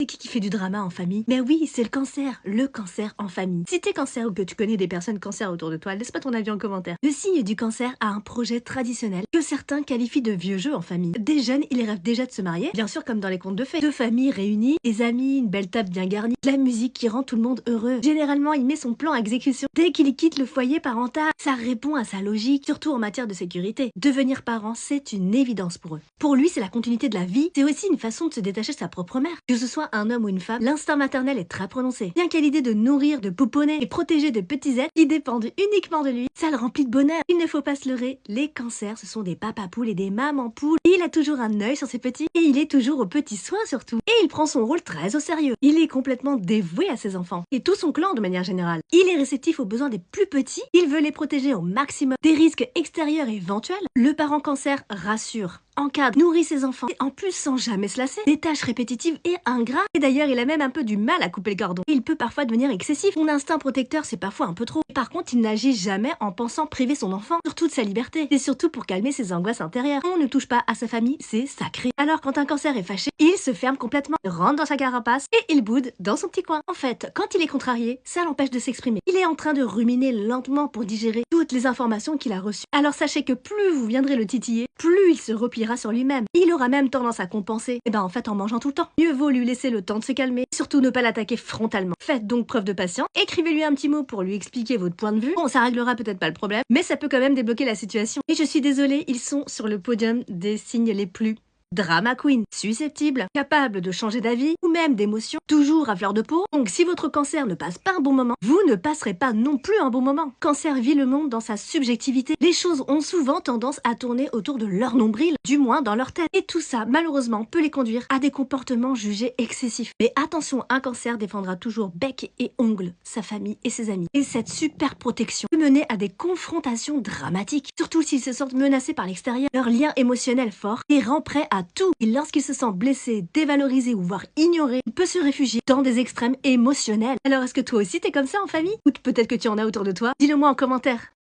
C'est qui fait du drama en famille? Mais oui, c'est le cancer en famille. Si t'es cancer ou que tu connais des personnes cancer autour de toi, laisse pas ton avis en commentaire. Le signe du cancer a un projet traditionnel que certains qualifient de vieux jeu en famille. Des jeunes, ils rêvent déjà de se marier, bien sûr comme dans les contes de fées. Deux familles réunies, des amis, une belle table bien garnie, de la musique qui rend tout le monde heureux. Généralement, il met son plan à exécution. Dès qu'il quitte le foyer parental, ça répond à sa logique, surtout en matière de sécurité. Devenir parent, c'est une évidence pour eux. Pour lui, c'est la continuité de la vie, c'est aussi une façon de se détacher de sa propre mère. Que ce soit un homme ou une femme, l'instinct maternel est très prononcé. Bien qu'à l'idée de nourrir, de pouponner et protéger de petits êtres qui dépendent uniquement de lui, ça le remplit de bonheur. Il ne faut pas se leurrer, les cancers, ce sont des papas poules et des mamans poules. Et il a toujours un œil sur ses petits, et il est toujours aux petits soins surtout. Et il prend son rôle très au sérieux. Il est complètement dévoué à ses enfants, et tout son clan de manière générale. Il est réceptif aux besoins des plus petits, il veut les protéger au maximum des risques extérieurs éventuels. Le parent cancer rassure, encadre, nourrit ses enfants, et en plus sans jamais se lasser, des tâches répétitives et ingrates. Et d'ailleurs, il a même un peu du mal à couper le cordon. Il peut parfois devenir excessif. Son instinct protecteur, c'est parfois un peu trop. Par contre, il n'agit jamais en pensant priver son enfant, surtout de sa liberté. C'est surtout pour calmer ses angoisses intérieures. On ne touche pas à sa famille, c'est sacré. Alors quand un cancer est fâché, il se ferme complètement, rentre dans sa carapace et il boude dans son petit coin. En fait, quand il est contrarié, ça l'empêche de s'exprimer. Il est en train de ruminer lentement pour digérer toutes les informations qu'il a reçues. Alors sachez que plus vous viendrez le titiller, plus il se repliera sur lui-même. Il aura même tendance à compenser, et en fait en mangeant tout le temps. Mieux vaut lui laisser le temps de se calmer, et surtout ne pas l'attaquer frontalement. Faites donc preuve de patience, écrivez-lui un petit mot pour lui expliquer votre point de vue. Bon, ça réglera peut-être pas le problème, mais ça peut quand même débloquer la situation. Et je suis désolée, ils sont sur le podium des signes les plus drama queen, susceptible, capable de changer d'avis ou même d'émotion, toujours à fleur de peau. Donc si votre cancer ne passe pas un bon moment, vous ne passerez pas non plus un bon moment. Cancer vit le monde dans sa subjectivité. Les choses ont souvent tendance à tourner autour de leur nombril, du moins dans leur tête. Et tout ça, malheureusement, peut les conduire à des comportements jugés excessifs. Mais attention, un cancer défendra toujours bec et ongles sa famille et ses amis. Et cette super protection peut mener à des confrontations dramatiques, surtout s'ils se sentent menacés par l'extérieur. Leur lien émotionnel fort les rend prêts à tout. Et lorsqu'il se sent blessé, dévalorisé ou voire ignoré, il peut se réfugier dans des extrêmes émotionnels. Alors est-ce que toi aussi t'es comme ça en famille? Ou peut-être que tu en as autour de toi? Dis-le moi en commentaire.